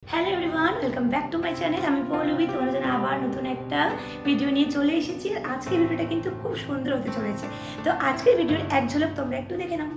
Hello everyone, welcome back to my channel. আমি পৌলমী, তোমাদের জন্য আবার নতুন একটা ভিডিও নিয়ে চলে এসেছি। আজকের ভিডিওটা কিন্তু খুব সুন্দর হতে চলেছে। তো আজকের ভিডিওর এক ঝলক তোমরা একটু দেখে নাও।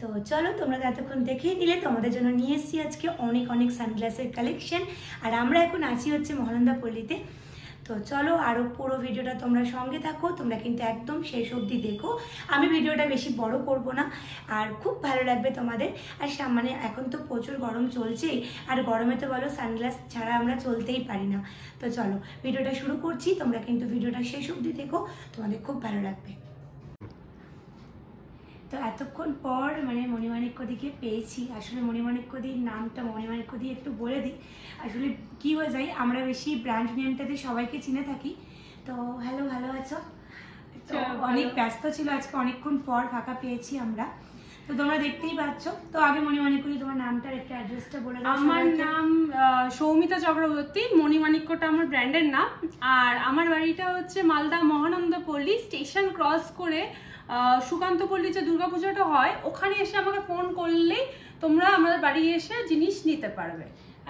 তো চলো, তোমরা এতক্ষণ দেখেই নিলে, তোমাদের জন্য নিয়ে এসেছি আজকে অনেক অনেক সানগ্লাসের কালেকশন। আর আমরা এখন আছি হচ্ছে মহানন্দা পল্লীতে। তো চলো, আরও পুরো ভিডিওটা তোমরা সঙ্গে থাকো, তোমরা কিন্তু একদম শেষ অবধি দেখো। আমি ভিডিওটা বেশি বড় করব না, আর খুব ভালো লাগবে তোমাদের। আর মানে এখন তো প্রচুর গরম চলছেই, আর গরমে তো বলো সানগ্লাস ছাড়া আমরা চলতেই পারি না। তো চলো ভিডিওটা শুরু করছি, তোমরা কিন্তু ভিডিওটা শেষ অবধি দেখো, তোমাদের খুব ভালো লাগবে। তো এতক্ষণ পর মণিমাণিক্যদিকে পেয়েছি। আসলে মণিমাণিক্যদির নামটা মণিমাণিক্যদি একটু বলে দিই। আসলে কি হয়ে যায়, আমরা বেশি ব্র্যান্ড নেমটাতে সবাইকে চিনে থাকি। তো হ্যালো, ভালো আছো? তো অনেক ব্যস্ত ছিল আজকে, অনেকক্ষণ পর ফাঁকা পেয়েছি আমরা। তো তোমরা দেখতেই পাচ্ছ। তো আগে মণিমাণিক্যদি তোমার নামটার একটা অ্যাড্রেসটা বলে দাও। আমার নাম সৌমিতা চক্রবর্তী। মণিমাণিক্যটা আমার ব্র্যান্ডের নাম। আর আমার বাড়িটা হচ্ছে মালদা মহানন্দা পল্লী স্টেশন ক্রস করে সুকান্ত পল্লী যে দুর্গাপূজাটা হয়, ওখানে এসে আমাকে ফোন করলেই তোমরা আমাদের বাড়ি এসে জিনিস নিতে পারবে।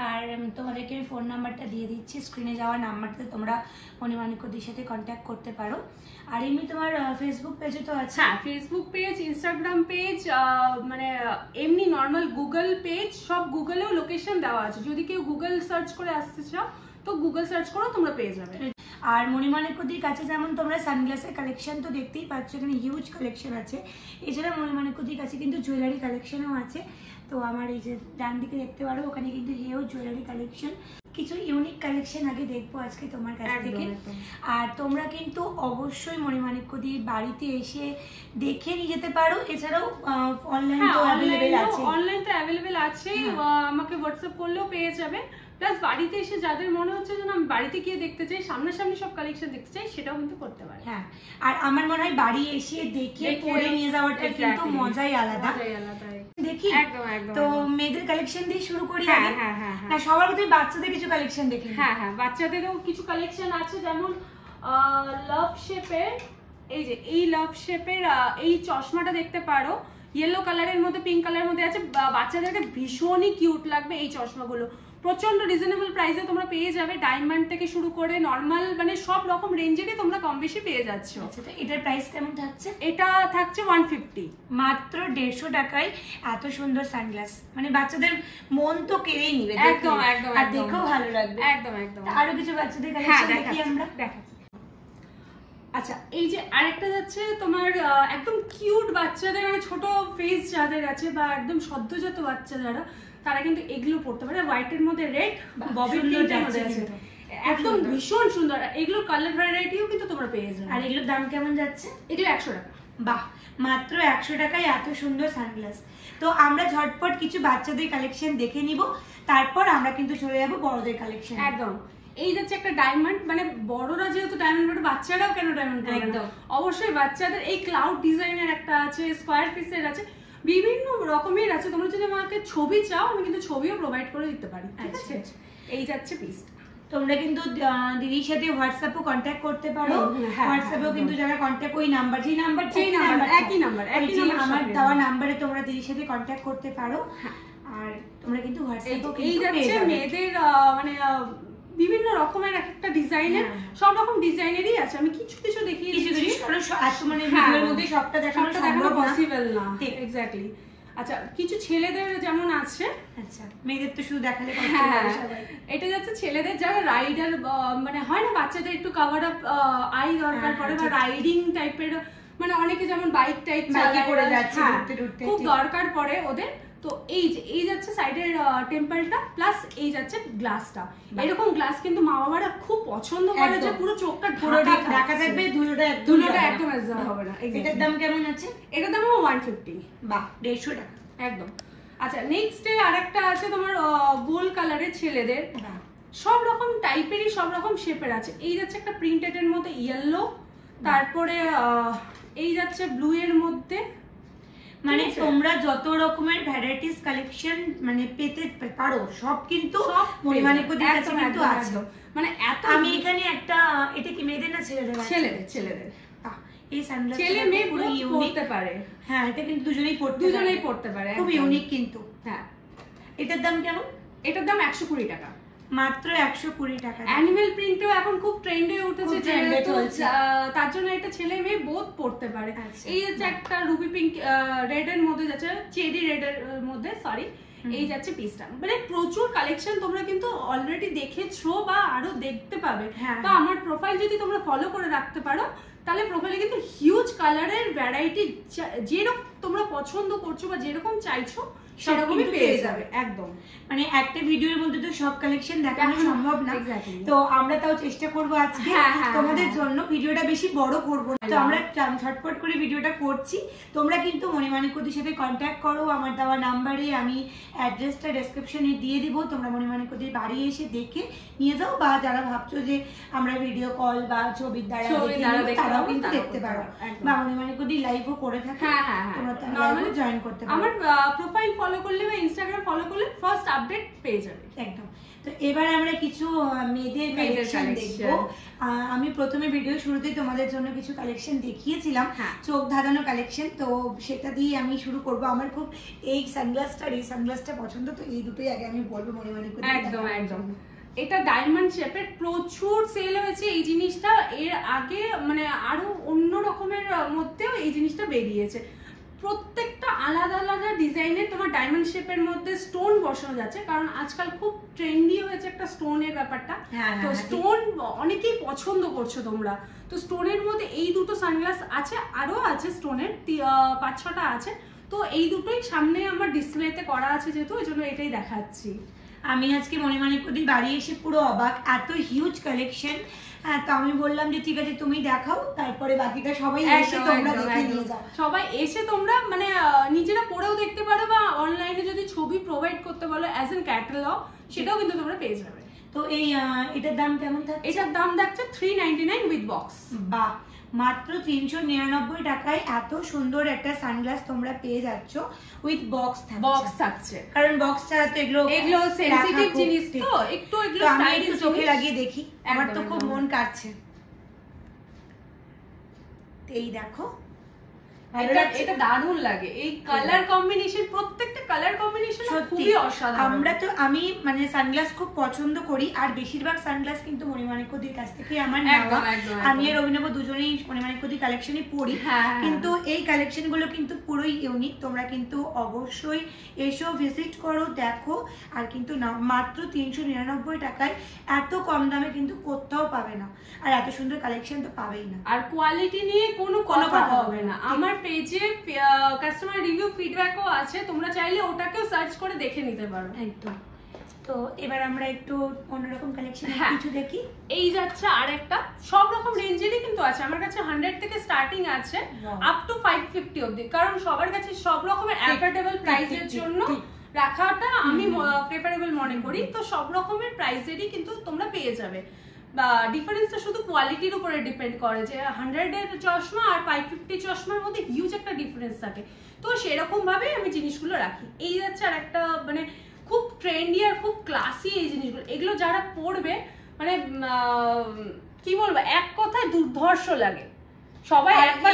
আর তোমাদেরকে আমি ফোন নাম্বারটা দিয়ে দিচ্ছি, স্ক্রিনে যাওয়া নাম্বারটাতে তোমরা মণিমাণিক্যদির সাথে কন্ট্যাক্ট করতে পারো। আর এমনি তোমার ফেসবুক পেজে তো আছে? হ্যাঁ, ফেসবুক পেজ, ইনস্টাগ্রাম পেজ, এমনি নর্মাল গুগল পেজ, সব গুগলেও লোকেশন দেওয়া আছে। যদি কেউ গুগল সার্চ করে আসতে চাও তো গুগল সার্চ করো, তোমরা পেয়ে যাবে। আর মণিমাণিক্যদির কাছে যেমন তোমরা সানগ্লাসের কালেকশন তো দেখতেই পাচ্ছ, এখানে হিউজ কালেকশন আছে। এছাড়া মণিমাণিক্যদির কাছে কিন্তু জুয়েলারি কালেকশনও আছে। তো আমার এই যে ডান দিকে দেখতে পারো, ওখানে কিন্তু হিউজ জুয়েলারি কালেকশন, কিছু ইউনিক কালেকশন আগে দেখবো আজকে তোমার কাছ থেকে। আর তোমরা কিন্তু অবশ্যই মণিমাণিক্যদির বাড়িতে এসে দেখে নিয়ে যেতে পারো। এছাড়াও অনলাইন তো অ্যাভেলেবেল আছে। অনলাইন তো অ্যাভেলেবেল আছে, আমাকে হোয়াটসঅ্যাপ করলেও পেয়ে যাবে। প্লাস বাড়িতে এসে যাদের মনে হচ্ছে যে আমি বাড়িতে গিয়ে দেখতে চাই, সামনাসামনি সব কালেকশন দেখতে চাই, সেটাও কিন্তু করতে পারে। হ্যাঁ, আর আমার মনে হয় বাড়ি এসে দেখে পরে নিয়ে যাওয়াটা কিন্তু মজাই আলাদা। দেখি তো মেয়েদের কালেকশন দিয়ে শুরু করি। না, সবার প্রথমে বাচ্চাদের কিছু কালেকশন দেখি। হ্যাঁ, বাচ্চাদেরও কিছু কালেকশন আছে, যেমন লাভ শেপের, এই লাভ শেপের এই চশমাটা দেখতে পারো। ইয়েলো কালারের মধ্যে পিঙ্ক কালারের মধ্যে আছে, বাচ্চাদেরকে ভীষণই কিউট লাগবে এই চশমাগুলো। প্রচন্ড রিজনেবল প্রাইসে তোমরা পেয়ে যাবে। ডায়মন্ড থেকে শুরু করে নর্মাল সব রকম রেঞ্জেরই তোমরা কম বেশি পেয়ে যাচ্ছ। এটার প্রাইস কেমন থাকছে? এটা থাকছে 150, মাত্র 150 টাকায় এত সুন্দর সানগ্লাস। বাচ্চাদের মন তো কেড়েই নিবে, একদম। আর দেখেও ভালো লাগবে। একদম। আরো কিছু বাচ্চাদের কালেকশন দেখি আমরা। আচ্ছা, এই যে আরেকটা যাচ্ছে তোমার একদম কিউট বাচ্চাদের, ছোট ফেস যাদের আছে বা একদম সদ্যজাত বাচ্চা যারা, তারা কিন্তু এগুলো পড়তে পারে। হোয়াইটের মধ্যে রেড ববি প্রিন্টের মধ্যে আছে, একদম ভীষণ সুন্দর। এগুলোর কালার ভ্যারাইটিও কিন্তু তোমরা পেয়ে যাবে। আর এগুলোর দাম কেমন যাচ্ছে? এগুলো 100 টাকা। বাহ, মাত্র 100 টাকায় এত সুন্দর সানগ্লাস। তো আমরা ঝটপট কিছু বাচ্চাদের কালেকশন দেখে নিব, তারপর আমরা কিন্তু চলে যাবো বড়দের কালেকশন। একদম। এই যাচ্ছে একটা ডায়মন্ড, বড়রা যেহেতু ডায়মন্ড, বাচ্চারাও কেন ডায়মন্ড? একদম, অবশ্যই বাচ্চাদের এই ক্লাউড ডিজাইনের একটা আছে, স্কোয়ার পিসের আছে, বিভিন্ন রকমের আছে। তোমরা যদি আমাকে ছবি চাও, আমি কিন্তু ছবিও প্রোভাইড করে দিতে পারি। ঠিক আছে, এই যাচ্ছে পিস। তোমরা কিন্তু দিদির সাথে হোয়াটসঅ্যাপও কন্ট্যাক্ট করতে পারো। হোয়াটসঅ্যাপেও কিন্তু যারা কন্ট্যাক্ট, ওই নাম্বার, একই নাম্বার আমার দেওয়া নাম্বারে তোমরা দিদির সাথে কন্ট্যাক্ট করতে পারো। আর তোমরা কিন্তু হোয়াটসঅ্যাপেও এই যাচ্ছে মেয়েদের বিভিন্ন রকমের একটা ডিজাইনের, সব রকম ডিজাইনেরই আছে। আমি কিছু দেখিয়ে দিচ্ছি, ভিডিওর মধ্যে সবটা দেখানো পসিবল না। এক্স্যাক্টলি। আচ্ছা, কিছু ছেলেদের যেমন আছে। আচ্ছা, মেয়েদের তো শুধু দেখালে। এটা যাচ্ছে ছেলেদের, যারা রাইডার, হয় না বাচ্চাদের একটু কভার আপ আই দরকার পড়ে, বা রাইডিং টাইপের মানে অনেকে যেমন বাইক টাইপ করে যাচ্ছে, খুব দরকার পড়ে ওদের। তো এই যাচ্ছে সাইডের টেম্পলটা, প্লাস এই যাচ্ছে গ্লাসটা। এরকম গ্লাস কিন্তু মা বাবারা খুব পছন্দ করে, যে পুরো চোখটা ঢাকা থাকবে, ধুলোটা একদম অ্যাবজর্ব হবে না। এটার দাম কেমন আছে? এটার দাম 150। বাহ, 150 টাকা একদম। আচ্ছা, নেক্সট ডে আরেকটা আছে তোমার গোল কালারের ছেলেদের, সব রকম টাইপেরই সব রকম শেপের আছে। এই যাচ্ছে একটা প্রিন্টেড এর মধ্যে ইয়েলো, তারপরে এই যাচ্ছে ব্লু এর মধ্যে। মানে তোমরা যত রকমের ভ্যারাইটিস কালেকশন মানে পেতে পারো সব কিন্তু মণিমাণিক্যদির কাছে কিন্তু আছে। মানে এত, আমি এখানে একটা, এটা কি মেয়েদের না ছেলেদের? ছেলেদের। এই সানগ্লাস ছেলে মেয়ে পুরো পড়তে পারে। হ্যাঁ, এটা কিন্তু দুজনেই পড়তে পারে, খুব ইউনিক কিন্তু। হ্যাঁ, এটার দাম কেমন? এটার দাম 120 টাকা, মাত্র 120 টাকা। অ্যানিমেল প্রিন্টও এখন খুব ট্রেন্ডে উঠেছে, তার জন্য এটা ছেলে মেয়ে বোথ পড়তে পারে। এই হচ্ছে একটা রুবি পিঙ্ক রেড এর মধ্যে যাচ্ছে, চেরি রেড এর মধ্যে, সরি, এই যাচ্ছে পিসটা। মানে প্রচুর কালেকশন তোমরা কিন্তু অলরেডি দেখেছো বা আরো দেখতে পাবে। তো আমার প্রোফাইল যদি তোমরা ফলো করে রাখতে পারো, তাহলে প্রোফাইলে কিন্তু হিউজ কালারের ভ্যারাইটি, যেরকম তোমরা পছন্দ করছো বা যেরকম চাইছো সেরকমই পেয়ে যাবে। একদম, মানে একটা ভিডিওর মধ্যে তো সব কালেকশন দেখানো সম্ভব না, তো আমরা তাও চেষ্টা করবো আজকে তোমাদের জন্য ভিডিওটা বেশি বড় করবো না, তো আমরা ঝটপট করে ভিডিওটা করছি। তোমরা কিন্তু মণিমাণিক্যদির সাথে কন্ট্যাক্ট করো, আমার দেওয়া নাম্বারে আমি অ্যাড্রেসটা ডেসক্রিপশনে দিয়ে দিব। তোমরা মণিমাণিক্যদির বাড়ি এসে দেখে নিয়ে যাও, বা যারা ভাবছো যে আমরা ভিডিও কল বা ছবির দ্বারা তারাও কিন্তু দেখতে পারো, বা মণিমাণিক্যদির লাইভও করে থাকে, তোমরা নরমালি জয়েন করতে পারো। আমার প্রোফাইল ফলো করলে বা ইনস্টাগ্রাম ফলো করলে ফার্স্ট আপডেট পেয়ে যাবে। একদম। তো এবার আমরা কিছু মেয়েদের কালেকশন দেখবো। আমি প্রথমে ভিডিও শুরুতেই তোমাদের জন্য কিছু কালেকশন দেখিয়েছিলাম, চোখ ধাঁধানো কালেকশন, তো সেটা দিয়ে আমি শুরু করব। আমার খুব এই সানগ্লাসটা পছন্দ, তো এই দুটোই আগে আমি বলবো মণিমাণিক্য। একদম একদম। এটা ডায়মন্ড শেপের, প্রচুর সেল হয়েছে এই জিনিসটা এর আগে, মানে আরো অন্য রকমের মধ্যেও এই জিনিসটা বেরিয়েছে। প্রত্যেকটা আলাদা আলাদা ডিজাইনের তোমার ডায়মন্ড শেপের মধ্যে স্টোন বসানো যাচ্ছে, কারণ আজকাল খুব ট্রেন্ডি হয়েছে একটা স্টোনের ব্যাপারটা। তো স্টোন অনেকেই পছন্দ করছো তোমরা, তো স্টোনের মধ্যে এই দুটো সানগ্লাস আছে, আরো আছে স্টোনের 5-6টা আছে। তো এই দুটোই সামনে আমার ডিসপ্লেতে করা আছে, যেহেতু এই জন্য এটাই দেখাচ্ছি। আমি আজকে মণিমাণিক্যদির বাড়ি এসে পুরো অবাক, এত হিউজ কালেকশন। তো আমি বললাম যে ঠিক আছে তুমি দেখাও, তারপরে বাকিটা সবাই এসে তোমরা দেখে নিয়ে যাও। সবাই এসে তোমরা মানে নিজেরা পড়েও দেখতে পারো, বা অনলাইনে যদি ছবি প্রোভাইড করতে বলো অ্যাজ এন ক্যাটালগ, সেটাও কিন্তু তোমরা পেয়ে যাবে। তো এই এটার দাম কেমন থাকে? এটার দাম থাকছে 399 উইথ বক্স। বাহ, মাত্র 399 টাকায় এত সুন্দর একটা সানগ্লাস তোমরা পেয়ে যাচ্ছ, উইথ বক্স থাকছে। কারণ বক্স ছাড়া তো এগুলো সেনসিটিভ জিনিস, তো একটু এগুলো আমি একটু চোখে লাগিয়ে দেখি, আমার তো খুব মন কাটছে। এই দেখো, এটা দারুণ লাগে, এই কালার কম্বিনেশন, প্রত্যেকটা কালার কম্বিনেশন খুবই অসাধারণ। আমি মানে সানগ্লাস খুব পছন্দ করি, আর বেশিরভাগ সানগ্লাস কিন্তু মণিমাণিক্যদির কাছ থেকে আমার নেওয়া। আমি আর অভিনব দুজনেই মণিমাণিক্যদির কালেকশনই পড়ি, কিন্তু এই কালেকশন গুলো কিন্তু পুরোই ইউনিক। তোমরা কিন্তু অবশ্যই এসো, ভিজিট করো, দেখো। আর কিন্তু মাত্র 399 টাকায় এত কম দামে কিন্তু কোথাও পাবে না, আর এত সুন্দর কালেকশন তো পাবেই না। আর কোয়ালিটি নিয়ে কোনো কথা হবে না। আমার পেজে কাস্টমার রিভিউ ফিডব্যাকও আছে, তোমরা চাইলে ওটাকেও সার্চ করে দেখে নিতে পারো। একদম। তো এবার আমরা একটু অন্যরকম কালেকশন কিছু দেখি। এই যাচ্ছে আরেকটা, সব রকম রেঞ্জেরই কিন্তু আছে আমার কাছে, 100 থেকে স্টার্টিং আছে আপ টু 550 অবধি, কারণ সবার কাছে সব রকমের অ্যাফোর্ডেবল প্রাইসের জন্য রাখাটা আমি প্রেফারেবল মনে করি। তো সব রকমের প্রাইসেরই কিন্তু তোমরা পেয়ে যাবে। ডিফারেন্সটা শুধু কোয়ালিটির উপরে ডিপেন্ড করে, যে 100 এর চশমা আর 550 চশমার মধ্যে হিউজ একটা ডিফারেন্স থাকে, তো সেরকম ভাবেই আমি জিনিসগুলো রাখি। এই যাচ্ছে আর একটা মানে খুব ট্রেন্ডি আর খুব ক্লাসি এই জিনিসগুলো, এগুলো যারা পড়বে মানে কি বলবো, এক কথায় দুর্ধর্ষ লাগে। সবাই একবার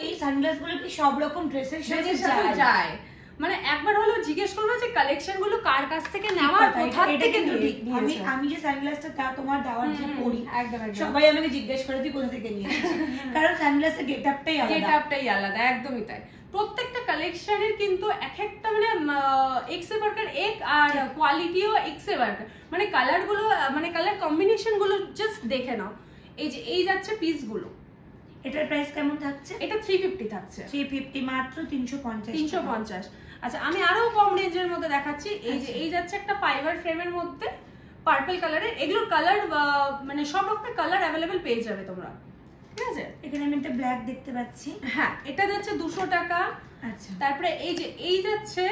এই সানগ্লাসগুলো কি সব রকম ড্রেসের সাথে যায়, মানে একবার হলো জিজ্ঞেস করবে যে কালেকশন গুলো কার কাছ থেকে নেওয়া, কোথা থেকে নিয়েছো। আমি যে সানগ্লাসটা তোমার দেওয়ার যে পরি, সবাই আমাকে জিজ্ঞেস করে তুই কোথা থেকে নিয়েছিস, কারণ সানগ্লাসের গেটআপটাই আলাদা। একদমই তাই। প্রত্যেকটা কালেকশনের কিন্তু এক একটা মানে এক্সে বার্কার এক, আর কোয়ালিটিও এক্সে বার্কার, মানে কালার গুলো মানে কালার কম্বিনেশন গুলো জাস্ট দেখে নাও। এই যে এই যাচ্ছে পিস গুলো, এটার প্রাইস কেমন থাকছে? এটা 350 থাকছে। 350 মাত্র 350। 350। আচ্ছা আমি আরো কম রেঞ্জের মধ্যে দেখাচ্ছি। এই যে এই যাচ্ছে একটা ফাইবার ফ্রেমের মধ্যে পার্পল কালারের। এগুলোর কালার মানে সব রকমের কালার অ্যাভেলেবেল পেয়ে যাবে তোমরা, ঠিক আছে? এখানে আমি একটা ব্ল্যাক দেখতে পাচ্ছি। হ্যাঁ, এটা যাচ্ছে 200 টাকা। আচ্ছা, তারপরে এই যে এই যাচ্ছে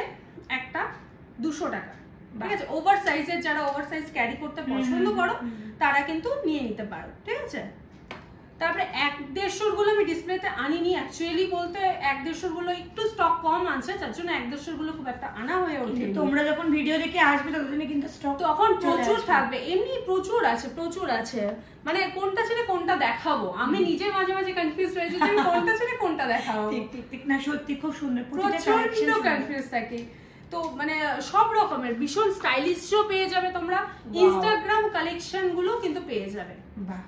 একটা 200 টাকা, ঠিক আছে? ওভার সাইজের, যারা ওভার সাইজ ক্যারি করতে পছন্দ করো তারা কিন্তু নিয়ে নিতে পারো, ঠিক আছে? তারপরে 1-150 গুলো আমি ডিসপ্লেতে আনিনি, অ্যাকচুয়ালি বলতে 1-150 গুলো একটু স্টক কম আছে, যার জন্য 1-150 গুলো খুব একটা আনা হয়ে ওঠে। তোমরা যখন ভিডিও দেখে আসবে ততদিনে কিন্তু স্টক তখন প্রচুর থাকবে। এমনি প্রচুর আছে, মানে কোনটা ছেড়ে কোনটা দেখাবো আমি নিজে মাঝে মাঝে কনফিউজ হয়ে যাই আমি কোনটা ছেড়ে কোনটা দেখাবো। ঠিক না, সত্যি খুব সুন্দর, প্রচন্ড কনফিউজ থাকি। তো মানে সব রকমের ভীষণ স্টাইলিশও পেয়ে যাবে তোমরা, ইনস্টাগ্রাম কালেকশন গুলো কিন্তু পেয়ে যাবে। বাহ,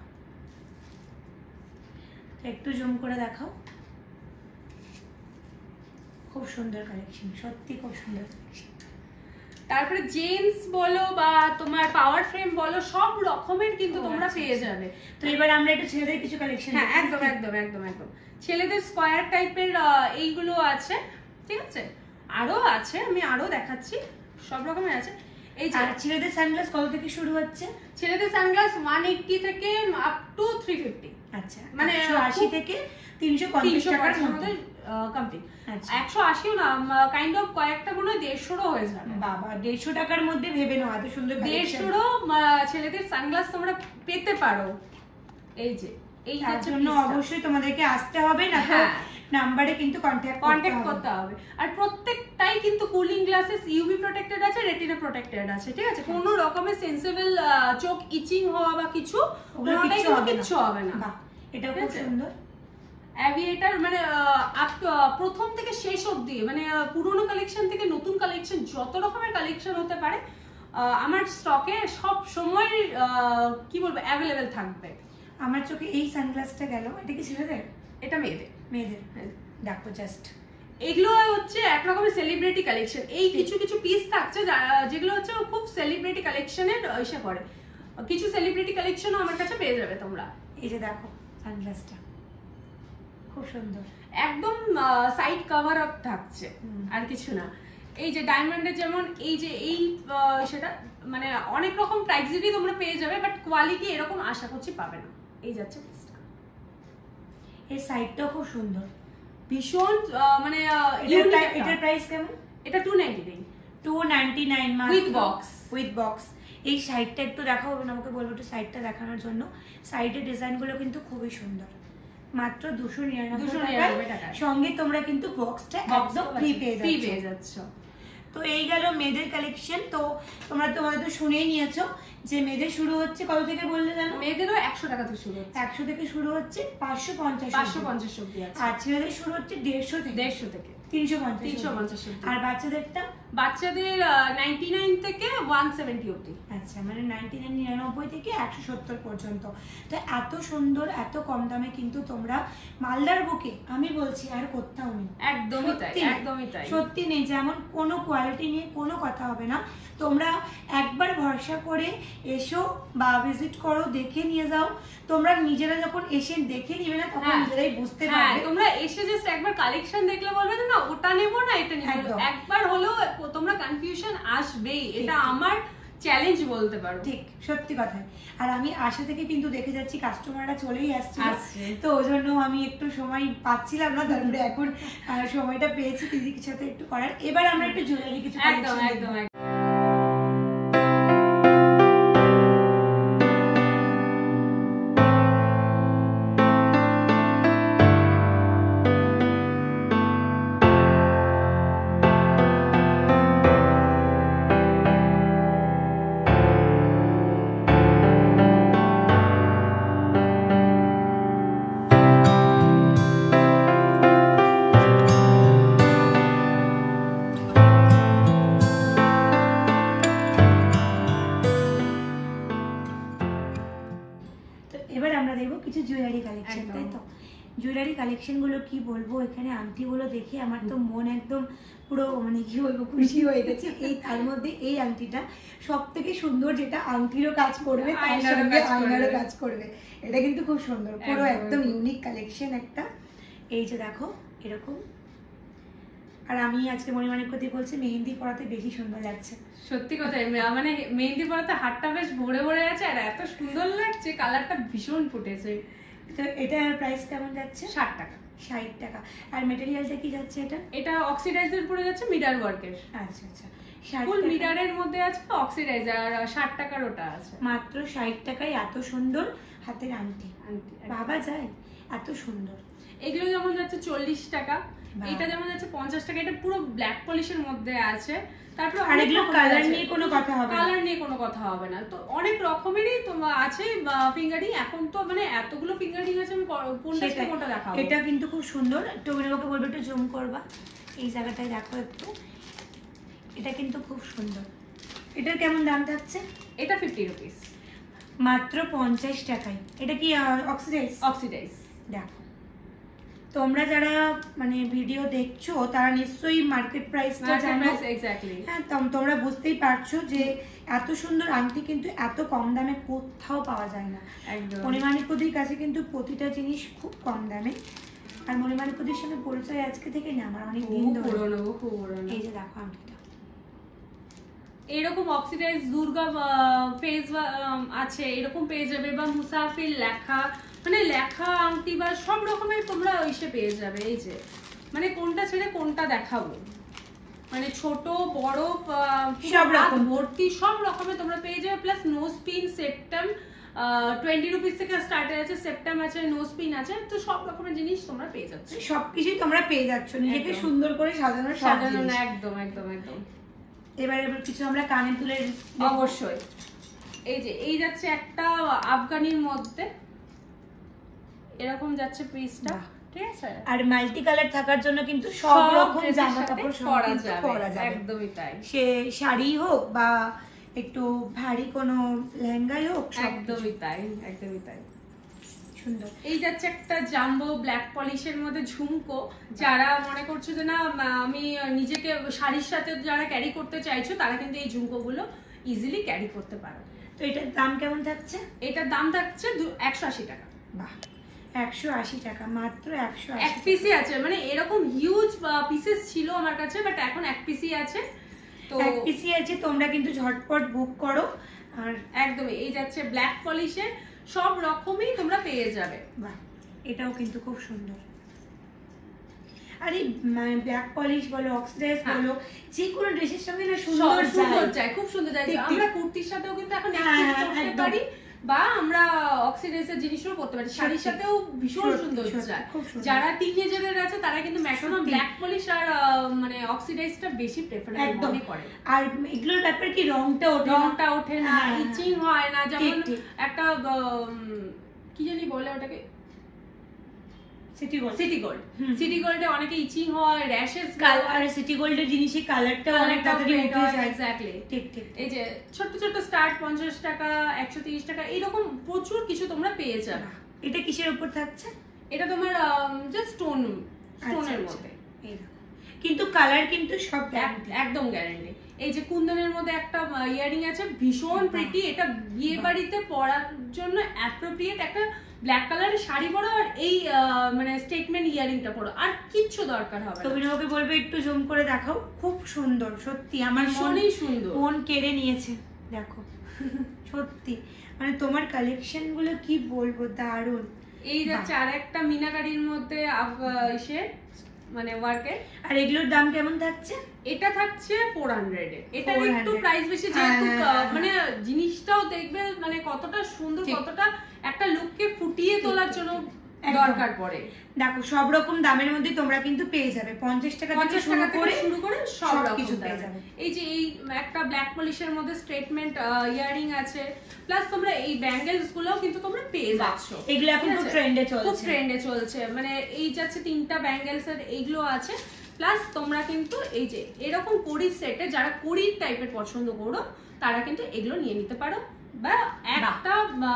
একটু জুম করে দেখাও। খুব সুন্দর কালেকশন, সত্যি খুব সুন্দর কালেকশন। তারপরে জেন্টস বলো বা তোমার পাওয়ার ফ্রেম বলো, সব রকমের কিন্তু তোমরা পেয়ে যাবে। তো এবার আমরা একটু ছেলেদের কিছু কালেকশন। হ্যাঁ, একদম একদম একদম একদম ছেলেদের স্কয়ার টাইপের এইগুলো আছে, ঠিক আছে? আরো আছে, আমি আরো দেখাচ্ছি, সব রকমের আছে। এই যে ছেলেদের সানগ্লাস কত থেকে শুরু হচ্ছে? ছেলেদের সানগ্লাস 180 থেকে আপ টু 350। আচ্ছা, মানে 180 থেকে 350 টাকার মধ্যে কমপ্লিট। 180 না, কাইন্ড অফ কয়েকটা মনে হয় 150 হয়ে যাবে। বাবা, 150 টাকার মধ্যে ভেবে নাও, এত সুন্দর 150 ছেলেদের সানগ্লাস তোমরা পেতে পারো। এই যে এই জন্য অবশ্যই তোমাদেরকে আসতে হবে, না নাম্বারে কিন্তু কন্টাক্ট করতে হবে। আর প্রত্যেকটাই কিন্তু কুলিং গ্লাসেস, ইউভি প্রোটেক্টেড আছে, রেটিনা প্রোটেক্টেড আছে, ঠিক আছে? কোনো রকমের সেন্সিবল চোখ ইচিং হওয়া বা কিছু কিচ্ছু হবে না। এটা খুব সুন্দর। অ্যাভিয়েটার মানে প্রথম থেকে শেষ অবধি, মানে পুরনো কালেকশন থেকে নতুন কালেকশন, যত রকমের কালেকশন হতে পারে আমার স্টকে সব সময় কি বলবো অ্যাভেলেবেল থাকবে। আমার চোখে এই সানগ্লাসটা গেল, এটা কি ছেলেদের? এটা মেয়েদের। দেখো জাস্ট, এগুলো হচ্ছে এক রকমের সেলিব্রিটি কালেকশন। এই কিছু কিছু পিস থাকছে যেগুলো হচ্ছে খুব সেলিব্রিটি কালেকশনের ইসে করে। কিছু সেলিব্রিটি কালেকশনও আমার কাছে পেয়ে যাবে তোমরা। এই যে দেখো সানগ্লাসটা খুব সুন্দর, একদম সাইড কভার আপ থাকছে, আর কিছু না। এই যে ডায়মন্ডের যেমন এই যে এই সেটা মানে অনেক রকম প্রাইসেরই তোমরা পেয়ে যাবে, বাট কোয়ালিটি এরকম আশা করছি পাবে না। এই যাচ্ছে পিসটা, এই সাইডটাও খুব সুন্দর, ভীষণ মানে এটার প্রাইস কেমন? এটা 299 উইথ বক্স। এই সাইডটা একটু দেখাও, আমাকে বলবো একটু সাইডটা দেখানোর জন্য। সাইডের ডিজাইনগুলো কিন্তু খুবই সুন্দর, মাত্র 299 টাকা। সঙ্গে তোমরা কিন্তু বক্সটা একদম ফ্রি পেয়ে যাচ্ছ। তো এই গেল মেয়েদের কালেকশন। তো তোমরা তোমাদের তো শুনেই নিয়েছো যে মেয়েদের শুরু হচ্ছে কত থেকে বললে জানো? মেয়েদেরও 100 টাকা থেকে শুরু হচ্ছে, 100 থেকে শুরু হচ্ছে 550 অবধি আছে। আর ছেলেদের শুরু হচ্ছে 150 থেকে 350। আর বাচ্চাদেরটা? বাচ্চাদের 99 থেকে 170 অবধি। আচ্ছা, মানে 99 থেকে 170 পর্যন্ত। তো এত সুন্দর, এত কম দামে কিন্তু তোমরা মালদার বুকে, আমি বলছি আর কোথাও নেই। একদমই তাই। সত্যি নেই, যেমন কোনো কোয়ালিটি নিয়ে কোনো কথা হবে না। তোমরা একবার ভরসা করে এসো বা ভিজিট করো, দেখে নিয়ে যাও। তোমরা নিজেরা যখন এসে দেখে নিবে না তখন নিজেরাই বুঝতে পারবে। তোমরা এসে জাস্ট একবার কালেকশন দেখলে বলবে না ওটা নেবো না এটা নেবো, একবার হলো তোমরা কনফিউশন আসবেই। এটা আমার চ্যালেঞ্জ বলতে পারো। ঠিক, সত্যি কথা। আর আমি আশা থেকে কিন্তু দেখে যাচ্ছি কাস্টমাররা চলেই আসছে, তো ওই জন্য আমি একটু সময় পাচ্ছিলাম না, তারপরে এখন সময়টা পেয়েছি দিদির সাথে একটু করার। এবার আমরা একটু জুয়েলারি কিছু একদম কালেকশনগুলো কি বলবো, এখানে আংটিগুলো দেখে আমার তো মন একদম পুরো মানে কি বলবো খুশি হয়ে গেছে। এই তার মধ্যে এই আংটিটা সব থেকে সুন্দর, যেটা আংটিরও কাজ করবে তার সঙ্গে আয়নারও কাজ করবে। এটা কিন্তু খুব সুন্দর, পুরো একদম ইউনিক কালেকশন একটা। এই যে দেখো এরকম। আর আমি আজকে মণিমাণিক্যদি বলছি মেহেন্দি পরাতে বেশি সুন্দর লাগছে। সত্যি কথা, মানে মেহেন্দি পরাতে হাতটা বেশ ভরে ভরে আছে আর এত সুন্দর লাগছে, কালারটা ভীষণ ফুটেছে। তো এটার প্রাইস কেমন যাচ্ছে? 60 টাকা। 60 টাকা। আর মেটেরিয়ালটা কি যাচ্ছে এটা? এটা অক্সিডাইজের পড়ে যাচ্ছে, মিডার ওয়ার্কের। আচ্ছা আচ্ছা, ফুল মিডারের মধ্যে আছে অক্সিডাইজার, আর 60 টাকার ওটা আছে। মাত্র 60 টাকায় এত সুন্দর হাতের আংটি বাবা যায়, এত সুন্দর। এগুলো যেমন যাচ্ছে 40 টাকা, এটা যেমন যাচ্ছে 50 টাকা। এটা পুরো ব্ল্যাক পলিশের মধ্যে আছে। তারপর আর এগুলো কালার নিয়ে কোনো কথা হবে না, কালার নিয়ে কোনো কথা হবে না। তো অনেক রকমেরই তোমার আছে ফিঙ্গারিং। এখন তো মানে এতগুলো ফিঙ্গারিং আছে, আমি কোনটা দেখাবো। এটা কিন্তু খুব সুন্দর। একটু অভিনবকে বলবো একটু জুম করবা, এই জায়গাটায় দেখো একটু। এটা কিন্তু খুব সুন্দর। এটার কেমন দাম থাকছে? এটা 50 রুপিস, মাত্র 50 টাকায়। এটা কি অক্সিডাইজ? অক্সিডাইজ। দেখো তোমরা যারা মানে ভিডিও দেখছো তারা নিশ্চয়ই মার্কেট প্রাইসটা জানো। এক্স্যাক্টলি। হ্যাঁ, তোমরা বুঝতেই পারছো যে এত সুন্দর আংটি কিন্তু এত কম দামে কোথাও পাওয়া যায় না। একদম। মণিমাণিক্যদির কাছে কিন্তু প্রতিটা জিনিস খুব কম দামে। আর মণিমাণিক্যদির সঙ্গে পরিচয় আজকে থেকে না, আমার অনেক দিন ধরে। এই যে দেখো আংটিটা এরকম অক্সিডাইজ দুর্গা ফেস আছে, এরকম পেয়ে যাবে, বা মুসাফির লেখা, মানে লেখা আংটি বা সব রকমের তোমরা ওইসে পেয়ে যাবে। এই যে মানে কোনটা ছেড়ে কোনটা দেখাবো, মানে ছোট বড় সব রকম ভর্তি সব রকমের তোমরা পেয়ে যাবে। Plus nose pin septum 20 rupees থেকে স্টার্ট আছে, সেপ্টাম আছে, নোজ পিন আছে। তো সব রকমের জিনিস তোমরা পেয়ে যাচ্ছ, সবকিছুই তোমরা পেয়ে যাচ্ছ, নিজেকে সুন্দর করে সাজানো না। একদম একদম একদম। এবার কিছু আমরা কানে তুলে অবশ্যই। এই যে এই যাচ্ছে একটা আফগানির মধ্যে, এরকম যাচ্ছে পিসটা, ঠিক আছে। আর মাল্টি কালার থাকার জন্য কিন্তু সব রকম জামা কাপড় পরা যাবে। একদমই তাই। সে শাড়ি হোক বা একটু ভারী কোনো লেহেঙ্গাই হোক, একদমই তাই, একদমই তাই। সুন্দর। এই যাচ্ছে একটা জাম্বো ব্ল্যাক পলিশের মধ্যে ঝুমকো। যারা মনে করছো যে না আমি নিজেকে শাড়ির সাথে যারা ক্যারি করতে চাইছো, তারা কিন্তু এই ঝুমকো গুলো ইজিলি ক্যারি করতে পারো। তো এটার দাম কেমন থাকছে? এটার দাম থাকছে 180 টাকা। বাহ, 180 টাকা, মাত্র 180। এক পিসই আছে, মানে এরকম হিউজ পিসেস ছিল আমার কাছে, বাট এখন এক পিসই আছে। তো এক পিসই আছে, তোমরা কিন্তু ঝটপট বুক করো। আর একদমই এই যাচ্ছে ব্ল্যাক পলিশের, সব রকমই তোমরা পেয়ে যাবে। বাহ, এটাও কিন্তু খুব সুন্দর। আরে ব্ল্যাক পলিশ বলো, অক্সিডাইজ বলো, যে কোনো ড্রেসের সঙ্গে না সুন্দর যায়, খুব সুন্দর যায়। আমরা কুর্তির সাথেও কিন্তু এখন করতে পারি, বা আমরা অক্সিডাইজের জিনিসও করতে পারি, শাড়ির সাথেও ভীষণ সুন্দর যায়। যারা টিনেজাররা আছে তারা কিন্তু ম্যাক্সিমাম ব্ল্যাক পলিশ আর মানে অক্সিডাইজটা বেশি প্রেফারেবল মনে করে। আর এগুলোর ব্যাপারে কি রংটা ওঠে না, ইচিং হয় না। যেমন একটা কি জানি বলে ওটাকে, সিটি গোল্ডে অনেকে ইচিং হয়, র‍্যাশেস। আর সিটি গোল্ডের জিনিসের কালারটা অনেক তাড়াতাড়ি উঠে যায়। এক্স্যাক্টলি, ঠিক ঠিক। এই যে ছোট ছোট স্টার্ট 50 টাকা, 130 টাকা, এরকম প্রচুর কিছু তোমরা পেয়ে যাবে। এটা কিসের উপর থাকছে? এটা তোমার জাস্ট স্টোনের মধ্যে। এই দেখো, কিন্তু কালার কিন্তু সব একদম গ্যারান্টি। এই যে কুন্দনের মধ্যে একটা ইয়ারিং আছে, ভীষণ প্রিটি। এটা বিয়ে বাড়িতে পরার জন্য অ্যাপ্রোপ্রিয়েট। একটা ব্ল্যাক কালারের শাড়ি পরো আর এই মানে স্টেটমেন্ট ইয়ারিংটা পরো, আর কিচ্ছু দরকার হবে না। তো বিনোকে বলবে একটু জুম করে দেখাও, খুব সুন্দর সত্যি। আমার ভীষণই সুন্দর, মন কেড়ে নিয়েছে। দেখো সত্যি মানে তোমার কালেকশন গুলো কি বলবো, দারুণ। এই যাচ্ছে আর একটা মিনাকারির মধ্যে এসে মানে ওয়ার্কের। আর এগুলোর দাম কেমন থাকছে? এটা থাকছে 400 এ। এটা একটু প্রাইস বেশি, যেহেতু মানে জিনিসটাও দেখবে মানে কতটা সুন্দর, কতটা একটা লুককে ফুটিয়ে তোলার জন্য দরকার পড়ে। দেখো সব রকম দামের মধ্যে তোমরা কিন্তু পেয়ে যাবে। 50 টাকা থেকে শুরু করে সব কিছু পেয়ে যাবে। এই যে এই একটা ব্ল্যাক পলিশের মধ্যে স্টেটমেন্ট ইয়ারিং আছে, প্লাস তোমরা এই ব্যাঙ্গেলস গুলোও কিন্তু তোমরা পেয়ে যাচ্ছ। এগুলো এখন খুব ট্রেন্ডে চলছে। মানে এই যাচ্ছে 3টা ব্যাঙ্গেলস এর এইগুলো আছে। প্লাস তোমরা কিন্তু এই যে এরকম কড়ি সেটে, যারা কড়ি টাইপের পছন্দ করো তারা কিন্তু এগুলো নিয়ে নিতে পারো। বা একটা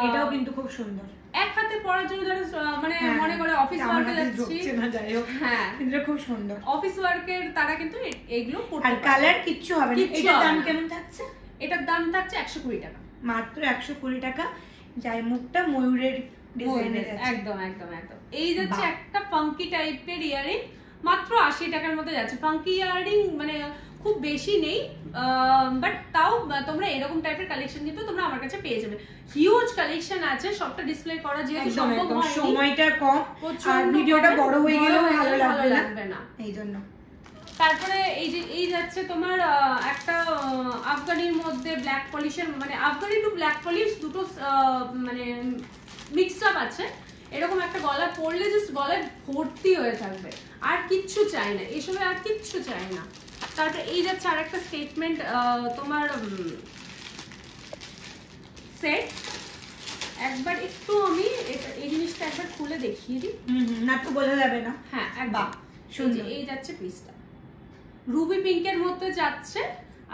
এটাও কিন্তু খুব সুন্দর, এক হাতে পরার জন্য যারা মানে মনে করে অফিস ওয়ার্কে যাচ্ছি না, যাই হোক হ্যাঁ কিন্তু খুব সুন্দর অফিস ওয়ার্কের তারা কিন্তু এগুলো পড়তে আর কালার কিচ্ছু হবে না। এটার দাম কেমন থাকছে? এটার দাম থাকছে 120 টাকা, মাত্র 120 টাকা। যাই মুখটা ময়ূরের ডিজাইনের আছে, একদম একদম একদম। এই যাচ্ছে একটা ফাঙ্কি টাইপের ইয়ারিং, মাত্র 80 টাকার মধ্যে যাচ্ছে। ফাঙ্কি ইয়ারিং মানে খুব বেশি নেই, বাট তাও তোমরা এরকম টাইপের কালেকশন কিন্তু তোমরা আমার কাছে পেয়ে যাবে। হিউজ কালেকশন আছে, সবটা ডিসপ্লে করা যেহেতু সম্ভব হয়নি, সময়টা কম আর ভিডিওটা বড় হয়ে গেলেও ভালো লাগবে না এই জন্য। তারপরে এই যাচ্ছে তোমার একটা আফগানির মধ্যে ব্ল্যাক পলিশের, মানে আফগানি টু ব্ল্যাক পলিশ দুটো মানে মিক্স আপ আছে। এরকম একটা গলা পরলে জাস্ট গলায় ভর্তি হয়ে থাকবে, আর কিচ্ছু চাই না এসবে, আর কিচ্ছু চাই না। তারপরে এই যাচ্ছে আর একটা স্টেটমেন্ট তোমার সেট। একবার একটু আমি এই জিনিসটা একবার খুলে দেখিয়ে দিই, না তো বোঝা যাবে না। হ্যাঁ একদম সুন্দর। এই যাচ্ছে পিসটা রুবি পিঙ্কের মধ্যে যাচ্ছে,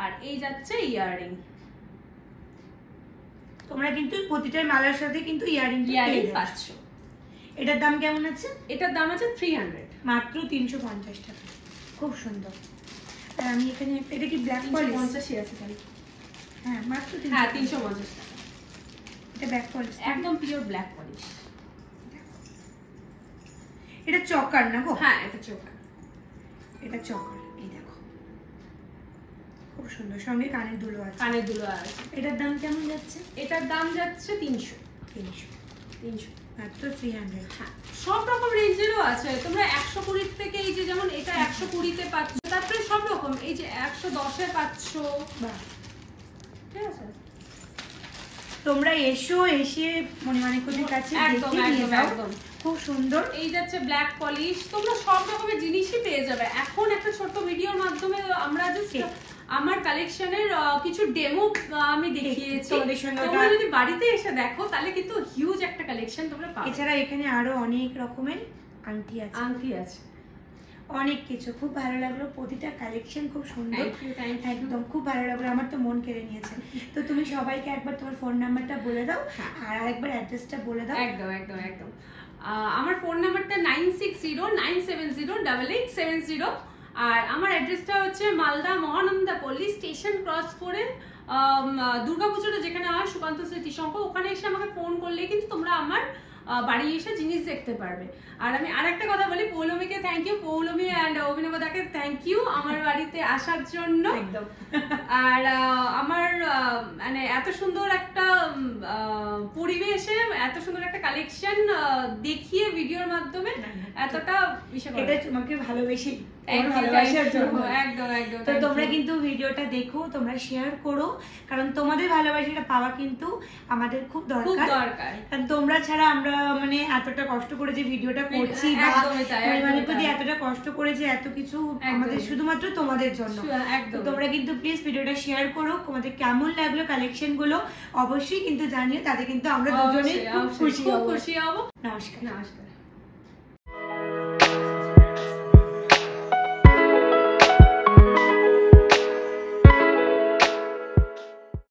আর এই যাচ্ছে ইয়াররিং। তোমরা কিন্তু প্রতিটা মালার সাথে কিন্তু ইয়াররিং পাচ্ছ। এটার দাম কেমন আছে? এটার দাম আছে 300, মাত্র 350 টাকা। খুব সুন্দর। আর আমি এখানে একটা, এটা কি ব্ল্যাক পলিশ? 350 আছে তাই। হ্যাঁ মাত্র 350 টাকা। এটা ব্ল্যাক পলিশ, একদম পিওর ব্ল্যাক পলিশ। এটা চকার না গো? হ্যাঁ এটা চকার, এটা চকার। এই দেখো খুব সুন্দর, সঙ্গে কানের দুলো আছে। কানের দুলো আছে। এটার দাম কেমন যাচ্ছে? এটার দাম যাচ্ছে 300 মাত্র 300। হ্যাঁ সব রকম রেঞ্জেরও আছে। তোমরা 120 থেকে এই যে যেমন এটা 120 তে পাচ্ছ, তারপরে সব রকম এই যে 110 এ পাচ্ছ। বাহ ঠিক আছে, তোমরা এসে মনিমানিকদের কাছে দেখে নিয়ে যাও। খুব সুন্দর। এই যাচ্ছে ব্ল্যাক পলিশ, তোমরা সব রকমের জিনিসই পেয়ে যাবে। এখন একটা ছোট্ট ভিডিওর মাধ্যমে আমরা জাস্ট আমার কালেকশনের কিছু ডেমো আমি দেখিয়েছি, তোমরা যদি বাড়িতে এসে দেখো তাহলে কিন্তু হিউজ একটা কালেকশন তোমরা পাবে। এছাড়া এখানে আরো অনেক রকমের আংটি আছে, অনেক কিছু। খুব ভালো লাগলো, প্রতিটা কালেকশন খুব সুন্দর, একদম খুব ভালো লাগলো, আমার তো মন কেড়ে নিয়েছে। তো তুমি সবাইকে একবার তোমার ফোন নাম্বারটা বলে দাও আর আরেকবার অ্যাড্রেসটা বলে দাও। একদম একদম একদম। আমার ফোন নাম্বারটা 9609708870, আর আমার অ্যাড্রেসটা হচ্ছে মালদা মহানন্দা পল্লী স্টেশন ক্রস করে দুর্গাপুজোটা যেখানে হয় সুকান্ত স্মৃতি সংঘ, ওখানে এসে আমাকে ফোন করলে কিন্তু তোমরা আমার বাড়ি এসে জিনিস দেখতে পারবে। আর আমি আরেকটা কথা বলি, পৌলমীকে থ্যাংক ইউ, পৌলমী অ্যান্ড অভিনবদাকে থ্যাংক ইউ আমার বাড়িতে আসার জন্য। একদম। আর আমার মানে এত সুন্দর একটা পরিবেশে এত সুন্দর একটা কালেকশন দেখিয়ে ভিডিওর মাধ্যমে এতটা বিষয় এটা তোমাকে ভালোবেসে ভালোবাসার জন্য। একদম একদম। তো তোমরা কিন্তু ভিডিওটা দেখো, তোমরা শেয়ার করো, কারণ তোমাদের ভালোবাসাটা পাওয়া কিন্তু আমাদের খুব দরকার। কারণ তোমরা ছাড়া আমরা মানে এতটা কষ্ট করে যে ভিডিওটা করছি বা মানে এতটা কষ্ট করে যে এত কিছু আমাদের শুধুমাত্র তোমাদের জন্য। তোমরা কিন্তু প্লিজ ভিডিওটা শেয়ার করো, তোমাদের কেমন লাগলো কালেকশন গুলো অবশ্যই কিন্তু জানিও, তাতে কিন্তু আমরা দুজনে খুব খুশি হব। নমস্কার। নমস্কার।